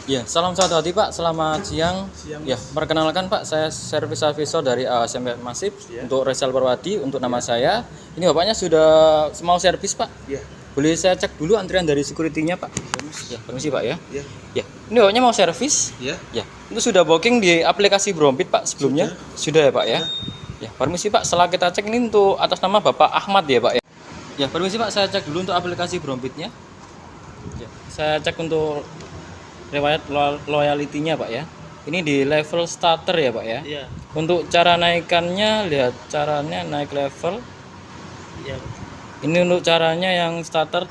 Ya, salam satu hati Pak, selamat siang. Siang, Ya, Mas. perkenalkan Pak, saya servis advisor dari SMP Masif Ya. untuk Resal Perwadi untuk nama saya. Ini Bapaknya sudah mau servis Pak. Ya. Boleh saya cek dulu antrian dari security-nya Pak? Ya, permisi Pak ya. Ya. Ya, ini Bapaknya mau servis? Ya. Ya, itu sudah booking di aplikasi Brompit Pak sebelumnya? Sudah ya Pak ya? Ya, permisi Pak, setelah kita cek ini untuk atas nama Bapak Ahmad ya Pak ya? Ya, permisi Pak, saya cek dulu untuk aplikasi Brompitnya. Ya, saya cek untuk riwayat loyalty-nya Pak ya. Ini di level starter ya Pak ya. Iya. Untuk cara naikannya, lihat caranya naik level. Iya. Ini untuk caranya yang starter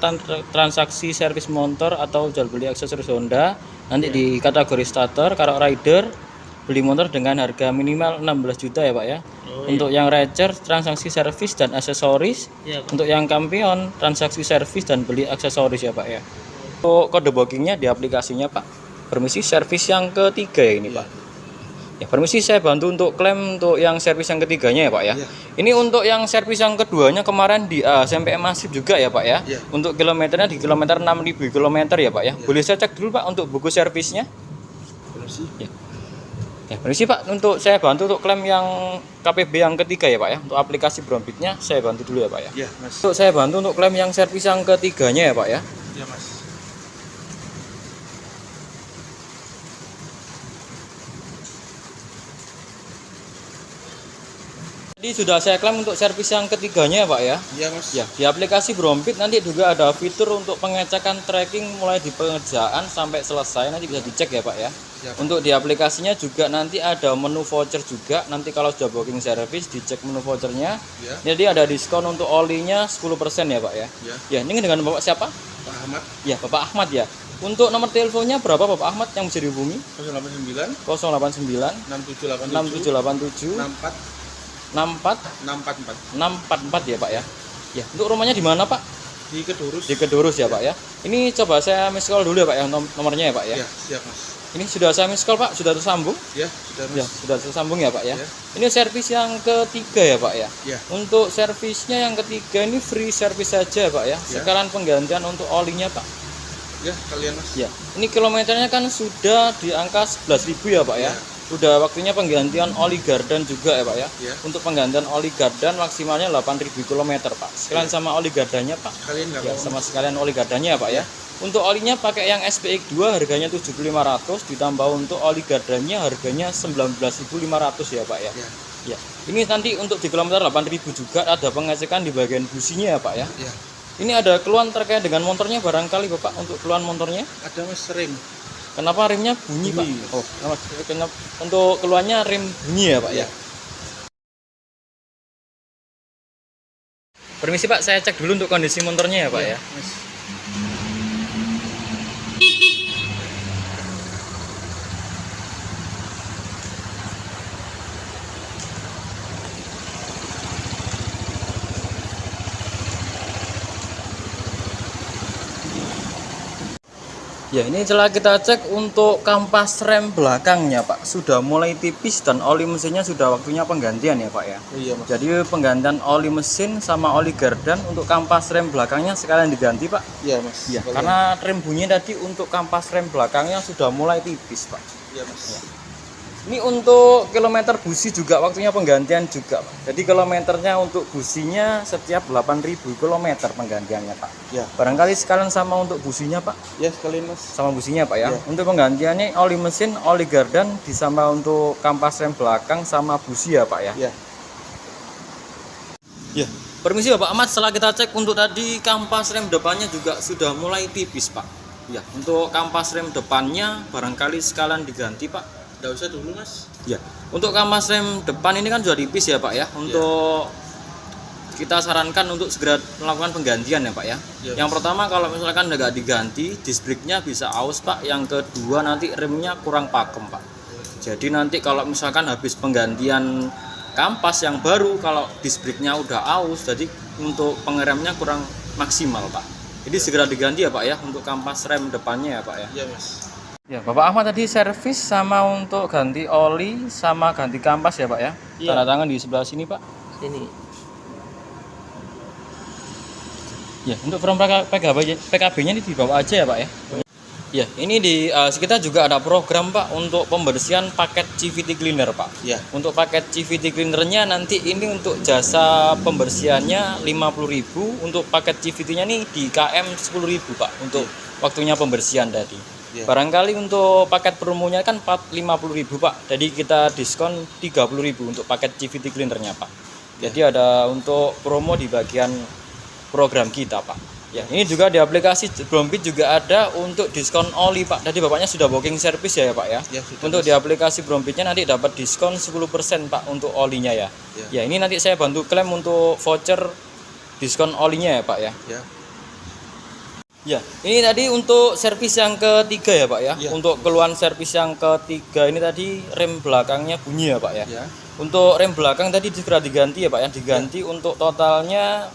transaksi servis motor atau jual beli aksesoris Honda. Nanti di kategori starter, kalau rider beli motor dengan harga minimal 16 juta ya Pak ya. Untuk yang racer transaksi servis dan aksesoris. Iya, Pak. Untuk yang kampion transaksi servis dan beli aksesoris ya Pak ya. Untuk kode bookingnya di aplikasinya Pak. Permisi servis yang ketiga ya ini Pak. Ya, permisi saya bantu untuk klaim untuk yang servis yang ketiganya ya Pak ya. Iya. Ini untuk yang servis yang keduanya kemarin di SMP Masif juga ya Pak ya. Iya. Untuk kilometernya di kilometer 6.000 km ya Pak ya. Boleh saya cek dulu Pak untuk buku servisnya? Permisi. Ya. Ya, permisi Pak, untuk saya bantu untuk klaim yang KPB yang ketiga ya Pak ya. Untuk aplikasi Brompitnya saya bantu dulu ya Pak ya. Iya, Mas. Untuk saya bantu untuk klaim yang servis yang ketiganya ya Pak ya. Iya, Mas. Jadi sudah saya klaim untuk servis yang ketiganya ya Pak ya. Iya, Mas. Ya, di aplikasi Brompit nanti juga ada fitur untuk pengecekan tracking mulai di pengerjaan sampai selesai, nanti bisa dicek ya Pak ya. Ya, Pak. Untuk di aplikasinya juga nanti ada menu voucher juga, nanti kalau sudah booking service dicek menu vouchernya. Ya. Jadi ada diskon untuk olinya 10% ya Pak ya. Ya. Ya, ini dengan Bapak siapa? Pak Ahmad. Ya, Bapak Ahmad ya. Untuk nomor teleponnya berapa Bapak Ahmad yang bisa dihubungi? 089 089 6787 6787 64 64 644 644 ya Pak ya. Ya, untuk rumahnya di mana Pak? di Kedurus. Di Kedurus ya Pak ya. Ini coba saya miss call dulu ya Pak ya, nomornya ya Pak ya. Ya, siap, Mas. Ini sudah saya miss call Pak, sudah tersambung? Ya, sudah, Mas. Ya, sudah tersambung ya Pak ya. Ya. Ini servis yang ketiga ya Pak ya. Ya. Untuk servisnya yang ketiga ini free service saja ya Pak ya. Ya. Sekalian penggantian untuk olinya Pak. Ya, kalian, Mas. Ya. Ini kilometernya kan sudah di angka 11.000 ya Pak ya. Ya. Udah waktunya penggantian oli gardan juga ya Pak ya. Ya. Untuk penggantian oli gardan maksimalnya 8.000 km Pak. Sekalian sama oli gardannya Pak. Kalian enggak Ya, mau. sama sekalian oli gardannya ya Pak ya. Untuk olinya pakai yang SPX2 harganya 7.500, ditambah untuk oli gardannya harganya 19.500 ya Pak ya. Ya. Ya. Ini nanti untuk di kilometer 8.000 juga ada pengecekan di bagian businya ya Pak ya. Ya. Ini ada keluhan terkait dengan motornya barangkali Bapak untuk keluhan motornya. Ada, Mas, rem. Kenapa remnya bunyi Pak? Bunyi. Oh, untuk keluhannya rem bunyi ya Pak ya. Permisi Pak, saya cek dulu untuk kondisi motornya ya Pak ya. Mas. Ya, ini setelah kita cek untuk kampas rem belakangnya Pak sudah mulai tipis dan oli mesinnya sudah waktunya penggantian ya Pak ya. Oh, iya, Mas. Jadi penggantian oli mesin sama oli gardan untuk kampas rem belakangnya sekalian diganti Pak. Iya, Mas. Ya, Kalian. karena rem bunyi tadi untuk kampas rem belakangnya sudah mulai tipis Pak. Iya, Mas. Ini untuk kilometer busi juga waktunya penggantian juga Pak. Jadi kilometernya untuk businya setiap 8.000 km penggantiannya Pak. Ya. Barangkali sekalian sama untuk businya Pak. Ya, sekalian, Mas. Sama businya Pak ya. Ya. Untuk penggantiannya oli mesin, oli gardan ditambah untuk kampas rem belakang sama busi ya Pak ya. Ya. Ya. Permisi Bapak Ahmad, setelah kita cek untuk tadi kampas rem depannya juga sudah mulai tipis Pak. Ya, untuk kampas rem depannya barangkali sekalian diganti Pak. Enggak usah dulu, Mas. Ya. Untuk kampas rem depan ini kan sudah tipis ya Pak ya. Untuk kita sarankan untuk segera melakukan penggantian ya Pak ya. Ya, Yang pertama kalau misalkan nggak diganti, disc brake-nya bisa aus Pak. Yang kedua nanti remnya kurang pakem Pak. Jadi nanti kalau misalkan habis penggantian kampas yang baru, kalau disc brake-nya udah aus, jadi untuk pengeremnya kurang maksimal Pak. Jadi segera diganti ya Pak ya untuk kampas rem depannya ya Pak ya. Iya, Mas. Ya, Bapak Ahmad tadi servis sama untuk ganti oli sama ganti kampas ya Pak ya. Iya. Tanda tangan di sebelah sini Pak. Sini. Ya, untuk form PKB-nya ini dibawa aja ya Pak ya. Ya, ini kita juga ada program Pak untuk pembersihan paket CVT cleaner Pak. Ya. Untuk paket CVT cleanernya nanti ini untuk jasa pembersihannya 50.000, untuk paket CVT-nya nih di KM 10.000 Pak untuk waktunya pembersihan tadi. Ya. Barangkali untuk paket promonya kan 50.000 Pak. Jadi kita diskon 30.000 untuk paket CVT cleanernya Pak. Jadi ada untuk promo di bagian program kita Pak. Ya, ini juga di aplikasi Brompit juga ada untuk diskon oli Pak. Tadi Bapaknya sudah booking service ya Pak ya? Ya, sudah, Untuk Mas. di aplikasi Brompitnya nanti dapat diskon 10% Pak untuk olinya ya. Ya, ini nanti saya bantu klaim untuk voucher diskon olinya ya Pak ya. Ya. Ya, ini tadi untuk servis yang ketiga ya Pak ya. Ya. Untuk keluhan servis yang ketiga ini tadi rem belakangnya bunyi ya Pak ya. Ya. Untuk rem belakang tadi segera diganti ya Pak ya. Diganti untuk totalnya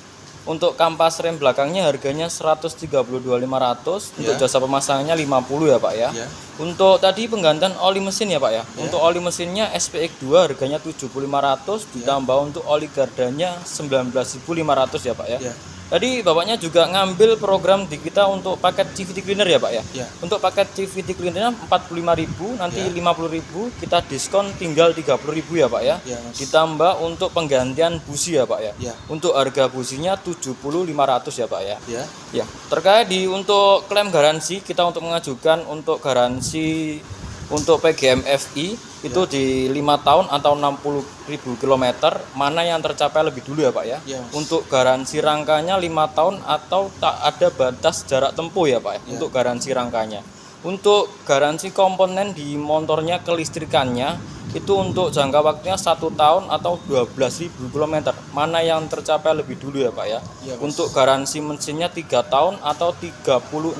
untuk kampas rem belakangnya harganya 132.500, untuk jasa pemasangannya 50 ya Pak ya. Ya. Untuk tadi penggantian oli mesin ya Pak ya. Untuk oli mesinnya SPX2 harganya 7.500, ditambah untuk oli gardanya 19.500 ya Pak ya. Ya. Tadi Bapaknya juga ngambil program di kita untuk paket CVT cleaner ya Pak ya. Ya. Untuk paket CVT cleanernya 45.000, nanti 50.000 kita diskon tinggal 30.000 ya Pak ya. Ya, Mas. Ditambah untuk penggantian busi ya Pak ya. Ya. Untuk harga businya 70.500 ya Pak ya. Ya. Ya, terkait untuk klaim garansi, kita untuk mengajukan untuk garansi untuk PGM-FI itu di 5 tahun atau 60.000 km, mana yang tercapai lebih dulu ya Pak ya. Ya, Mas. Untuk garansi rangkanya 5 tahun atau tak ada batas jarak tempuh ya Pak ya, untuk garansi rangkanya. Untuk garansi komponen di motornya kelistrikannya itu untuk jangka waktunya 1 tahun atau 12.000 km, mana yang tercapai lebih dulu ya Pak ya. Ya, Mas. Untuk garansi mesinnya 3 tahun atau 36.000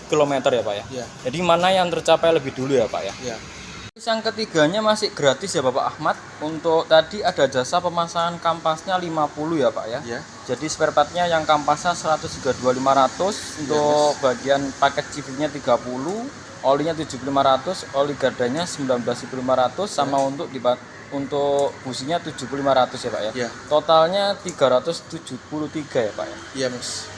km ya Pak ya. Ya. Jadi mana yang tercapai lebih dulu ya Pak ya. Ya. Yang ketiganya masih gratis ya Bapak Ahmad. Untuk tadi ada jasa pemasangan kampasnya 50 ya Pak ya. Ya. Jadi spare partnya yang kampasnya 132.500, untuk bagian paket CV-nya 30, olinya 7.500, oli gardanya 19.500, sama untuk businya 7.500 ya Pak ya. Ya. Totalnya 373 ya Pak ya. Iya, Mas.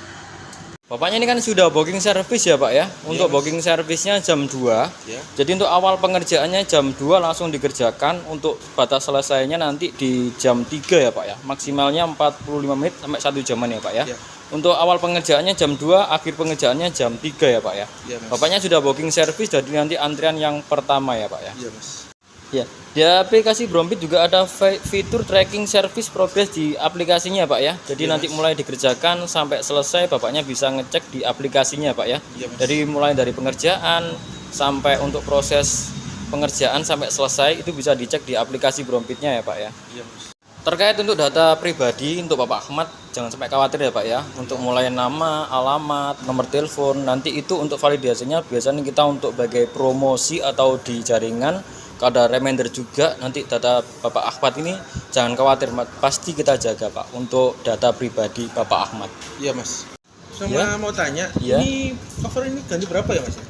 Bapaknya ini kan sudah booking service ya Pak ya. Untuk Mas. booking service-nya jam 2. Ya. Jadi untuk awal pengerjaannya jam 2 langsung dikerjakan. Untuk batas selesainya nanti di jam 3 ya Pak ya. Maksimalnya 45 menit sampai 1 jaman ya Pak ya. Ya. Untuk awal pengerjaannya jam 2, akhir pengerjaannya jam 3 ya Pak ya. Iya, Mas. Bapaknya sudah booking service, jadi nanti antrian yang pertama ya Pak ya. Iya, Mas. Ya, di aplikasi Brompit juga ada fitur tracking service progress di aplikasinya Pak ya. Jadi nanti mulai dikerjakan sampai selesai Bapaknya bisa ngecek di aplikasinya Pak ya. Iya, Mas. Jadi mulai dari pengerjaan sampai untuk proses pengerjaan sampai selesai itu bisa dicek di aplikasi Brompitnya ya Pak ya. Iya, Mas. Terkait untuk data pribadi untuk Bapak Ahmad, jangan sampai khawatir ya Pak ya. Untuk mulai nama, alamat, nomor telepon, nanti itu untuk validasinya biasanya kita untuk sebagai promosi atau di jaringan. Ada reminder juga, nanti data Bapak Ahmad ini jangan khawatir, pasti kita jaga Pak untuk data pribadi Bapak Ahmad. Iya, Mas. Sama Ya. mau tanya, Ya. ini cover ini ganti berapa ya, Mas?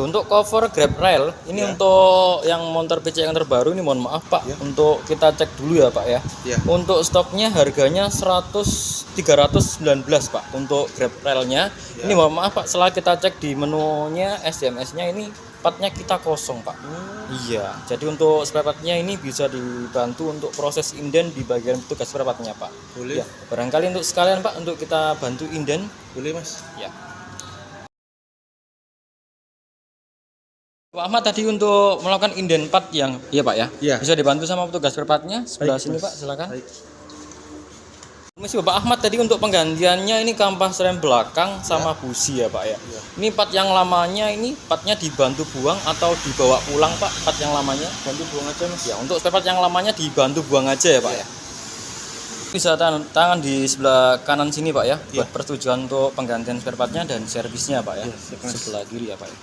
Untuk cover grab rail ini Ya. untuk yang motor PC yang terbaru ini, mohon maaf Pak, untuk kita cek dulu ya Pak ya. Ya. Untuk stoknya harganya 319 Pak untuk grab railnya. Ya. Ini mohon maaf Pak, setelah kita cek di menunya SMS-nya ini partnya kita kosong Pak. Iya, jadi untuk spare partnya ini bisa dibantu untuk proses inden di bagian petugas spare partnya Pak. Boleh. Ya, barangkali untuk sekalian Pak untuk kita bantu inden. Boleh, Mas. Ya. Pak Ahmad tadi untuk melakukan inden part yang iya Pak ya. Iya. Bisa dibantu sama petugas spare partnya sebelah Baik, sini Mas. Pak, silakan. Baik. Misi Bapak Ahmad tadi untuk penggantiannya ini kampas rem belakang sama busi ya Pak ya. Ya. Ini part yang lamanya ini partnya dibantu buang atau dibawa pulang Pak, part yang lamanya? Bantu buang aja, Mas. Ya, untuk spare part yang lamanya dibantu buang aja ya Pak ya. Bisa tangan di sebelah kanan sini Pak ya, buat persetujuan untuk penggantian spare partnya dan servisnya Pak ya. Ya, siap, Mas. Sebelah kiri ya Pak ya.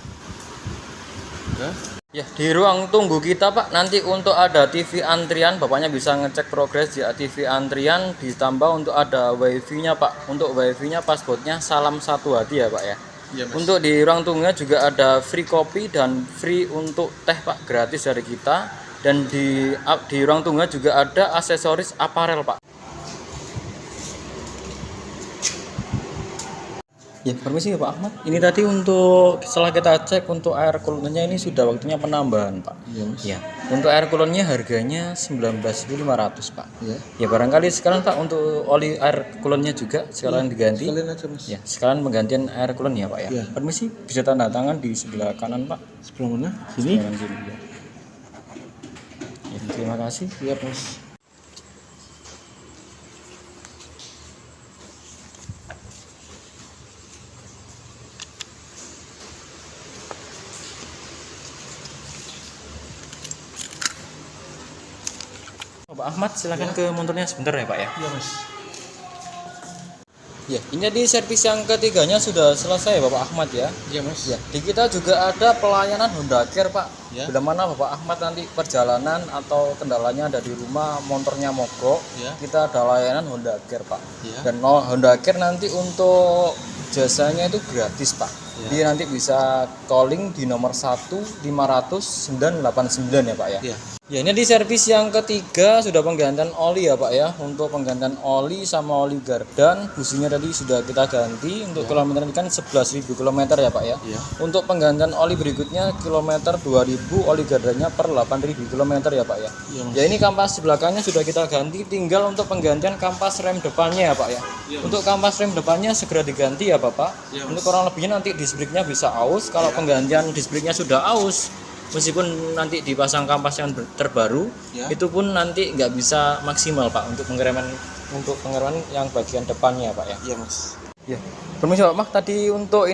Ya. Ya, di ruang tunggu kita Pak, nanti untuk ada TV antrian, Bapaknya bisa ngecek progres di TV antrian, ditambah untuk ada wifi-nya Pak. Untuk wifi-nya passwordnya salam satu hati ya Pak ya. Iya, Mas. Untuk di ruang tunggunya juga ada free kopi dan free untuk teh Pak, gratis dari kita. Dan di ruang tunggunya juga ada aksesoris aparel Pak. Ya, permisi ya Pak Ahmad. Ini tadi untuk setelah kita cek untuk air coolernya ini sudah waktunya penambahan Pak. Iya Mas. Ya, untuk air coolernya harganya 19.500 Pak. Iya. Ya barangkali sekarang Pak untuk oli air coolernya juga sekalian diganti. Sekalian aja Mas. Ya, sekalian penggantian air coolernya Pak ya. Iya. Permisi bisa tanda tangan di sebelah kanan Pak. Sebelah mana? Sini. Sebelah sini ya. Ya, terima kasih. Iya Mas. Pak Ahmad silakan ke motornya sebentar ya Pak ya. Iya Mas. Ya, ini di servis yang ketiganya sudah selesai Bapak Ahmad ya. Iya Mas. Ya, di kita juga ada pelayanan Honda Care Pak. Ya. Bila mana Bapak Ahmad nanti perjalanan atau kendalanya ada di rumah, motornya mogok, Ya. kita ada layanan Honda Care Pak. Ya. Dan Honda Care nanti untuk jasanya itu gratis Pak. Ya. Dia nanti bisa calling di nomor 1-500-989 ya Pak ya. Iya. Ya, ini di servis yang ketiga sudah penggantian oli ya Pak ya. Untuk penggantian oli sama oli gardan, businya tadi sudah kita ganti. Untuk kilometer ini kan 11.000 km ya Pak ya. Iya. Untuk penggantian oli berikutnya kilometer 2.000, oli gardannya per 8.000 km ya Pak ya. Iya, Mas. Ya, ini kampas belakangnya sudah kita ganti, tinggal untuk penggantian kampas rem depannya ya Pak ya. Iya, Mas. Untuk kampas rem depannya segera diganti ya Bapak. Iya, Mas. Untuk kurang lebihnya nanti disc brake-nya bisa aus. Kalau penggantian disc brake-nya sudah aus, meskipun nanti dipasang kampas yang terbaru, Ya. itu pun nanti nggak bisa maksimal Pak untuk pengereman yang bagian depannya Pak ya. Iya Mas. Ya, permisi Pak Mah, tadi untuk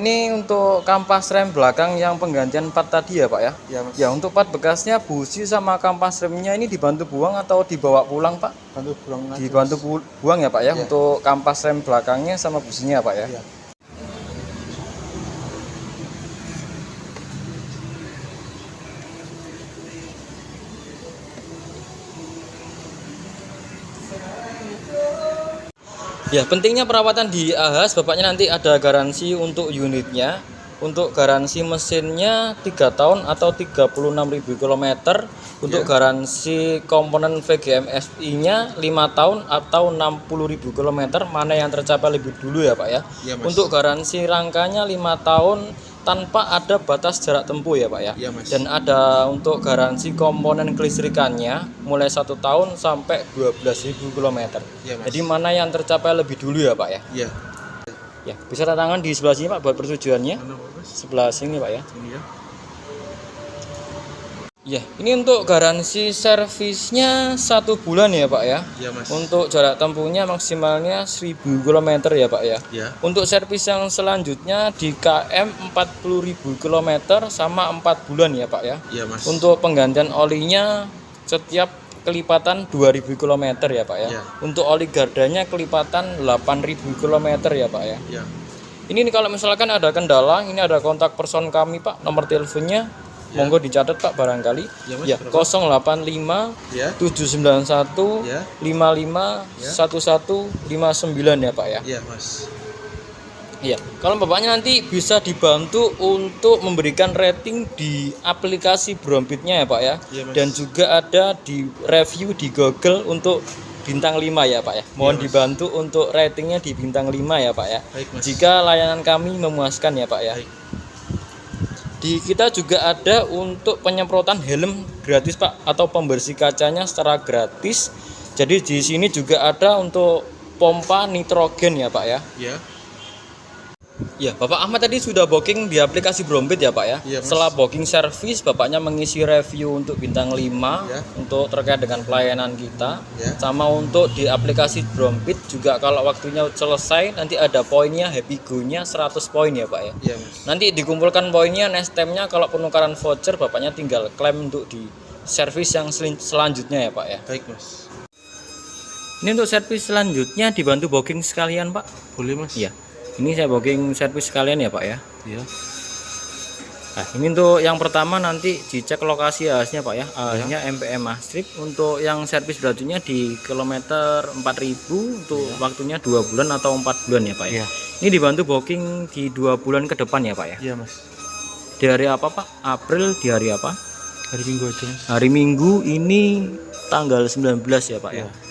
kampas rem belakang yang penggantian part tadi ya Pak ya. Iya Mas. Ya, untuk part bekasnya busi sama kampas remnya ini dibantu buang atau dibawa pulang Pak? Bantu pulang aja. Dibantu buang ya Pak ya, Ya. untuk kampas rem belakangnya sama businya Pak ya. Iya. Ya, pentingnya perawatan di Ahas, bapaknya nanti ada garansi untuk unitnya. Untuk garansi mesinnya 3 tahun atau 36.000 km. Untuk garansi komponen VGM-SI-nya 5 tahun atau 60.000 km. Mana yang tercapai lebih dulu ya Pak ya. Iya, Mas. Untuk garansi rangkanya 5 tahun tanpa ada batas jarak tempuh ya Pak ya. Iya, Mas. Dan ada untuk garansi komponen kelistrikannya mulai 1 tahun sampai 12.000 km. Iya, Mas. Jadi mana yang tercapai lebih dulu ya Pak ya. Iya. Ya, bisa tanda tangan di sebelah sini Pak buat persetujuannya. Mana Mas? Sebelah sini Pak ya. Ini ya. Ya, ini untuk garansi servisnya 1 bulan ya Pak ya. Iya Mas. Untuk jarak tempuhnya maksimalnya 1000 km ya Pak ya. Iya. Untuk servis yang selanjutnya di KM 40.000 km sama 4 bulan ya Pak ya. Iya Mas. Untuk penggantian olinya setiap kelipatan 2000 km ya Pak ya. Iya. Untuk oli gardanya kelipatan 8000 km ya Pak ya. Iya. Ini nih kalau misalkan ada kendala, ini ada kontak person kami Pak, nomor teleponnya. Monggo dicatat Pak barangkali. Ya, Mas, Ya, berapa? 085 Ya. 791 Ya. 55 Ya. 1159 ya Pak ya. Iya Mas. Iya, kalau Bapaknya nanti bisa dibantu untuk memberikan rating di aplikasi Brompitnya ya Pak ya. Iya, Mas. Dan juga ada di review di Google untuk bintang 5 ya Pak ya. Mohon Iya, Mas. dibantu untuk ratingnya di bintang 5 ya Pak ya. Baik, Mas. Jika layanan kami memuaskan ya Pak ya. Baik. Di kita juga ada untuk penyemprotan helm gratis Pak, atau pembersih kacanya secara gratis. Jadi di sini juga ada untuk pompa nitrogen ya Pak ya. Iya. Ya, Bapak Ahmad tadi sudah booking di aplikasi Brompit ya Pak ya. Iya, Mas. Setelah booking service, Bapaknya mengisi review untuk bintang 5 Ya. untuk terkait dengan pelayanan kita. Ya. Sama untuk di aplikasi Brompit juga kalau waktunya selesai nanti ada poinnya, happy go-nya 100 poin ya Pak ya. Iya Mas. Nanti dikumpulkan poinnya, next time-nya kalau penukaran voucher Bapaknya tinggal klaim untuk di servis yang selanjutnya ya Pak ya. Baik Mas. Ini untuk servis selanjutnya dibantu booking sekalian Pak. Boleh Mas? Iya. Ini saya booking servis sekalian ya Pak ya. Iya. Nah, ini untuk yang pertama nanti dicek lokasi ahasnya Pak ya. Ahasnya MPM Astrip. Untuk yang servis berartinya di kilometer 4000 untuk waktunya 2 bulan atau 4 bulan ya Pak ya. Iya. Ini dibantu booking di 2 bulan ke depan ya Pak ya. Iya Mas. Di hari apa Pak? April di hari apa? Hari Minggu aja Mas. Hari Minggu ini tanggal 19 ya Pak ya. Iya.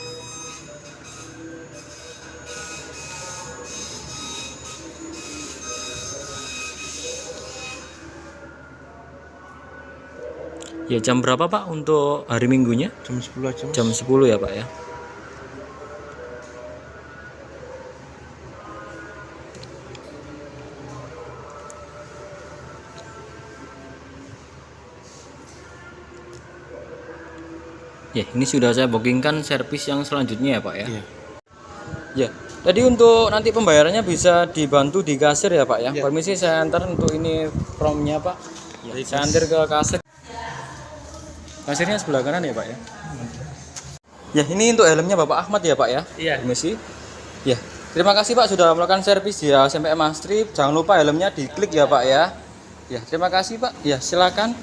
Ya, jam berapa Pak untuk hari Minggunya? Jam 10 aja Mas. Jam 10 ya Pak ya. Ya, ini sudah saya bookingkan servis yang selanjutnya ya Pak ya. Iya. Ya, tadi untuk nanti pembayarannya bisa dibantu di kasir ya Pak ya. Ya. Permisi saya antar untuk ini promnya Pak. Ya, Baik, saya Mas. antar ke kasir. Kasirnya sebelah kanan ya Pak ya. Ya, ini untuk helmnya Bapak Ahmad ya Pak ya. Iya. Permisi. Ya, terima kasih Pak sudah melakukan servis ya SMPM Mastrip. Jangan lupa helmnya diklik ya Pak ya. Ya, terima kasih Pak. Ya, silakan.